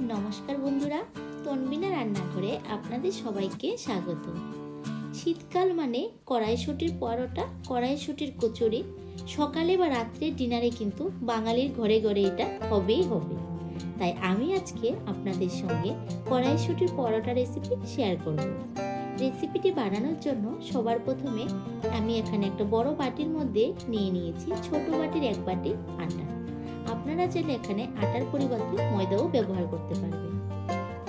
নমস্কার বন্ধুরা, তনবিনা রান্নাঘরে আপনাদের সবাইকে স্বাগত। শীতকাল মানে কড়াইশুঁটির পরোটা, কড়াইশুঁটির কচুরি সকালে বা রাত্রের ডিনারে কিন্তু বাঙালির ঘরে ঘরে এটা হবেই হবে। তাই আমি আজকে আপনাদের সঙ্গে কড়াইশুঁটির পরোটা রেসিপি শেয়ার করব। রেসিপিটি বানানোর জন্য সবার প্রথমে আমি এখানে একটা বড় বাটির মধ্যে নিয়ে নিয়েছি ছোট বাটির 1 বাটি আটা। আপনারা চাইলে এখানে আটার পরিবর্তে ময়দাও ব্যবহার করতে পারবেন।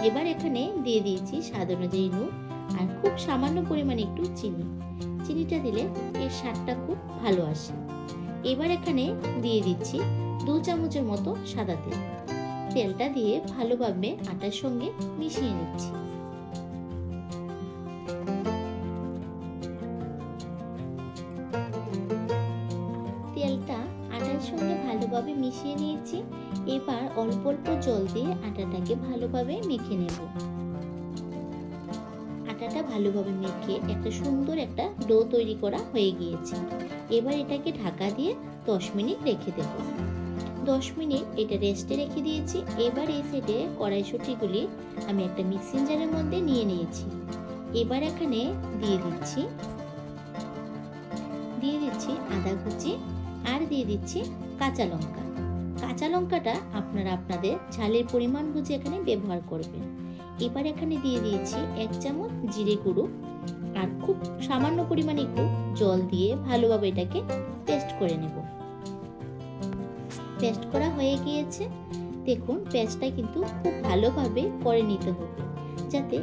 এবার এখানে দিয়ে দিয়েছি স্বাদ অনুযায়ী নুন আর খুব সামান্য পরিমাণে একটু চিনি। চিনিটা দিলে এর স্বাদটা খুব ভালো আসে। এবার এখানে দিয়ে দিচ্ছি 2 চামচের মতো সাদা তেল। তেলটা দিয়ে ভালোভাবে আটার সঙ্গে মিশিয়ে নিচ্ছি। তেলটা আটার সঙ্গে ভালোভাবে মিশিয়ে নিয়েছি। এবার অল্প অল্প জল দিয়ে আটাটাকে ভালোভাবে মেখে নেব। আটাটা ভালোভাবে মেখে একটা সুন্দর একটা ডো তৈরি করা হয়ে গিয়েছে। এবার এটাকে ঢাকা দিয়ে 10 মিনিট রেখে দেব। 10 মিনিট এটা রেস্টে রেখে দিয়েছি। এবার এই সাইডে কড়াইশুঁটিগুলি আমি একটা মিক্সিং জারের মধ্যে নিয়ে নিয়েছি। এবার এখানে দিয়ে দিচ্ছি আদা কুচি আর দিয়ে দিচ্ছি কাঁচা লঙ্কা। কাঁচা লঙ্কাটা আপনারা আপনাদের ঝালের পরিমাণ বুঝে এখানে ব্যবহার করবেন। এবার এখানে দিয়ে দিয়েছি 1 চামচ জিরে গুঁড়ো আর খুব সামান্য পরিমাণে একটু জল দিয়ে ভালোভাবে এটাকে পেস্ট করে নেব। পেস্ট করা হয়ে গিয়েছে। দেখুন পেস্টটা কিন্তু খুব ভালোভাবে করে নিতে হবে যাতে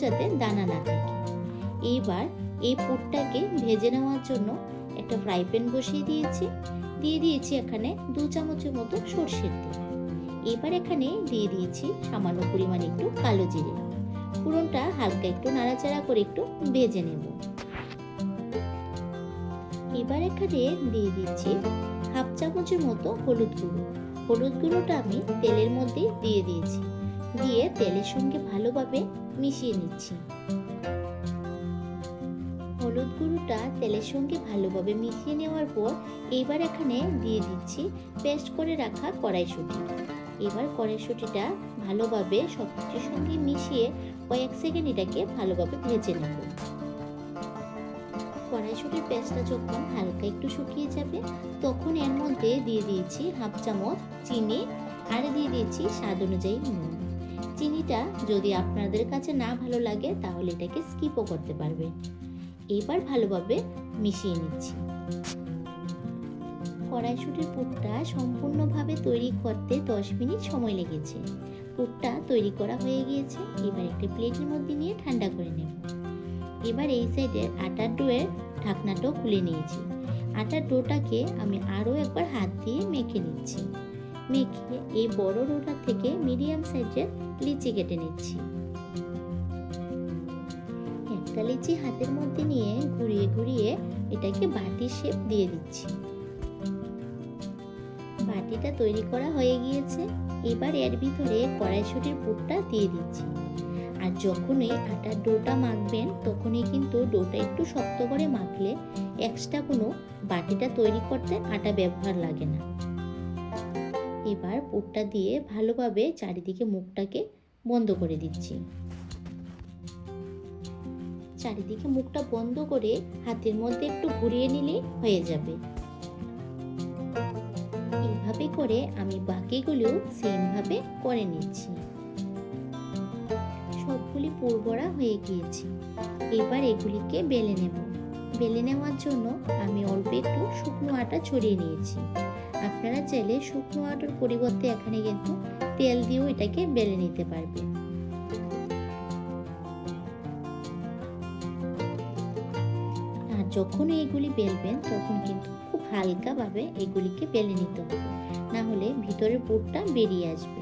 যাতে দানা না থাকে। এইবার এই পুরটাকে ভেজে নেওয়ার জন্য একটা ফ্রাই প্যান বসিয়ে দিয়েছি এখানে 2 চামচের মতো সরষের তেল। এবার এখানে দিয়ে দিয়েছি সামান্য পরিমাণে একটু কালো জিরে। পুরনটা হালকা একটু নাড়াচাড়া করে একটু ভেজে নেব। এবার এখানে দিয়ে দিচ্ছি 1/2 চামচের মতো হলুদ গুঁড়ো। হলুদ গুঁড়োটা আমি তেলের মধ্যে দিয়ে দিয়েছি। দিয়ে তেলের সঙ্গে ভালোভাবে মিশিয়ে নিচ্ছি। হলুদ গুঁড়োটা তেলের সঙ্গে ভালোভাবে মিশিয়ে নেওয়ার পর এবার এখানে দিয়ে দিচ্ছি পেস্ট করে রাখা কড়াইশুঁটি। এবার কড়াইশুঁটিটা ভালোভাবে সবকিছুর সঙ্গে মিশিয়ে কয়েক সেকেন্ড এটাকে ভালোভাবে ভেজে নেব। কড়াইশুঁটির পেস্টটা যখন হালকা একটু শুকিয়ে যাবে তখন এর মধ্যে দিয়ে দিয়েছি 1/2 চামচ চিনি আর দিয়ে দিয়েছি স্বাদ অনুযায়ী নুন। চিনিটা যদি আপনাদের কাছে না ভালো লাগে তাহলে এটাকে স্কিপও করতে পারবেন। এবার ভালোভাবে মিশিয়ে নিচ্ছি। কড়াইশুঁটির পুরটা সম্পূর্ণভাবে তৈরি করতে 10 মিনিট সময় লেগেছে। পুরটা তৈরি করা হয়ে গিয়েছে। এবার একটা প্লেটের মধ্যে নিয়ে ঠান্ডা করে নেব। এবার এই সাইডের আটার ডোয়ের ঢাকনাটাও খুলে নিয়েছি। আটার ডোটাকে আমি আরও একবার হাত দিয়ে মেখে নিচ্ছি। মেখে এই বড় ডোটা থেকে মিডিয়াম সাইজের লিচি কেটে নিচ্ছি। একটা লিচি হাতের মধ্যে নিয়ে ঘুরিয়ে ঘুরিয়ে এটাকে বাটির শেপ দিয়ে দিচ্ছি। বাটিটা তৈরি করা হয়ে গিয়েছে। এবার এর ভিতরে কড়াইশুঁটির পুরটা দিয়ে দিচ্ছি। আর যখনই আটার ডোটা মাখবেন তখনই কিন্তু ডোটা একটু শক্ত করে মাখলে এক্সট্রা কোনো বাটিটা তৈরি করতে আটা ব্যবহার লাগে না। এবার পুরটা দিয়ে ভালোভাবে চারিদিকে মুখটাকে বন্ধ করে দিচ্ছি। চারিদিকে মুখটা বন্ধ করে হাতের মধ্যে একটু ঘুরিয়ে নিলে হয়ে যাবে। এইভাবে করে আমি বাকিগুলোও সেম ভাবে করে নিচ্ছি। সবগুলি পুর ভরা হয়ে গিয়েছে। এবার এগুলিকে বেলে নেব। বেলে নেওয়ার জন্য আমি অল্প একটু শুকনো আটা ছড়িয়ে নিয়েছি। আপনারা চাইলে শুকনো আটার পরিবর্তে এখানে কিন্তু তেল দিয়েও এটাকে বেলে নিতে পারবেন। আর যখন এগুলি বেলবেন তখন কিন্তু খুব হালকাভাবে এগুলিকে বেলে নিতে হবে, না হলে ভিতরের পুরটা বেরিয়ে আসবে।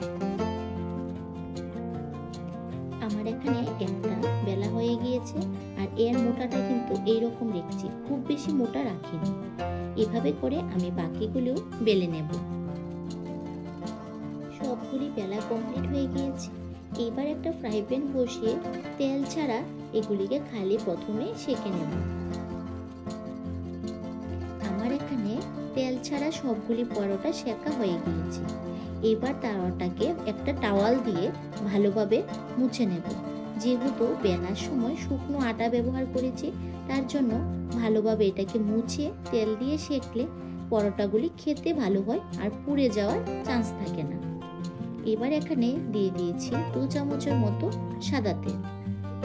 আমার এখানে একটা বেলা হয়ে গিয়েছে আর এর মোটাটা কিন্তু এইরকম রেখেছি, খুব বেশি মোটা রাখিনি। এভাবে করে আমি বাকিগুলো বেলে নেব। সবগুলি বেলা কমপ্লিট হয়ে গিয়েছে। এবার একটা ফ্রাই প্যান বসিয়ে তেল ছাড়া এগুলিকে খালি প্রথমে সেঁকে নেব। আমার এখানে তেল ছাড়া সবগুলি পরোটা সেঁকা হয়ে গিয়েছে। এবার তাওয়াটাকে একটা টাওয়াল দিয়ে ভালোভাবে মুছে নেব। যেহেতু বেলার সময় শুকনো আটা ব্যবহার করেছি, তার জন্য ভালোভাবে এটাকে মুছে তেল দিয়ে সেঁকলে পরোটাগুলি খেতে ভালো হয় আর পুড়ে যাওয়ার চান্স থাকে না। এবার এখানে দিয়ে দিয়েছি 2 চামচের মতো সাদা তেল।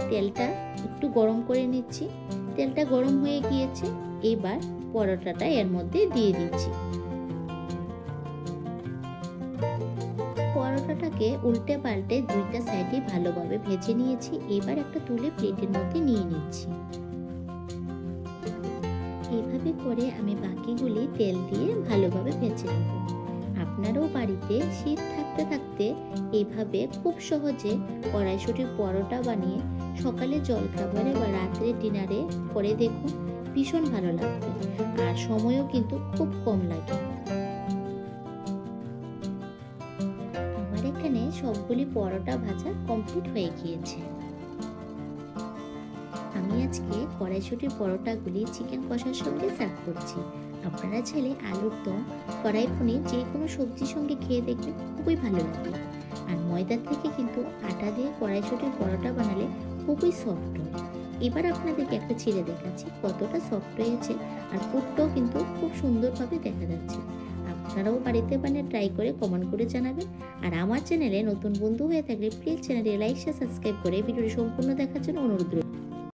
তেলটা একটু গরম করে নিচ্ছি। তেলটা গরম হয়ে গিয়েছে, এবার পরোটাটা এর মধ্যে দিয়ে দিচ্ছি। পরোটাটাকে উল্টে পাল্টে দুইটা সাইডে ভালোভাবে ভেজে নিয়েছি। এবার একটা তুলে প্লেটের মধ্যে নিয়ে নিচ্ছি। এইভাবে করে আমি বাকিগুলি তেল দিয়ে ভালোভাবে ভেজে নেব। আপনারাও বাড়িতে শীত থাকতে থাকতে এইভাবে খুব সহজে কড়াইশুঁটির পরোটা বানিয়ে সকালে জলখাবারে বা রাত্রে ডিনারে করে দেখুন, ভীষণ ভালো লাগবে আর সময়ও কিন্তু খুব কম লাগে। আমার এখানে সবগুলি পরোটা ভাজা কমপ্লিট হয়ে গিয়েছে। আমি আজকে কড়াইশুঁটির পরোটাগুলি চিকেন কষার সঙ্গে সার্ভ করছি। আপনারা চাইলে আলুর দম, কড়াই পনির যে কোনো সবজির সঙ্গে খেয়ে দেখবেন, খুবই ভালো লাগে। আর ময়দা থেকে কিন্তু আটা দিয়ে কড়াইশুঁটির পরোটা বানালে খুবই সফট হয়। এবার আপনাদেরকে একটা ছিঁড়ে দেখাচ্ছি কতটা সফট হয়েছে, আর পুরটাও কিন্তু খুব সুন্দরভাবে দেখা যাচ্ছে। আপনারাও বাড়িতে বানিয়ে ট্রাই করে কমেন্ট করে জানাবেন। আর আমার চ্যানেলে নতুন বন্ধু হয়ে থাকলে প্লিজ চ্যানেলটি লাইক শেয়ার সাবস্ক্রাইব করে ভিডিওটি সম্পূর্ণ দেখার জন্য অনুরোধ রইল।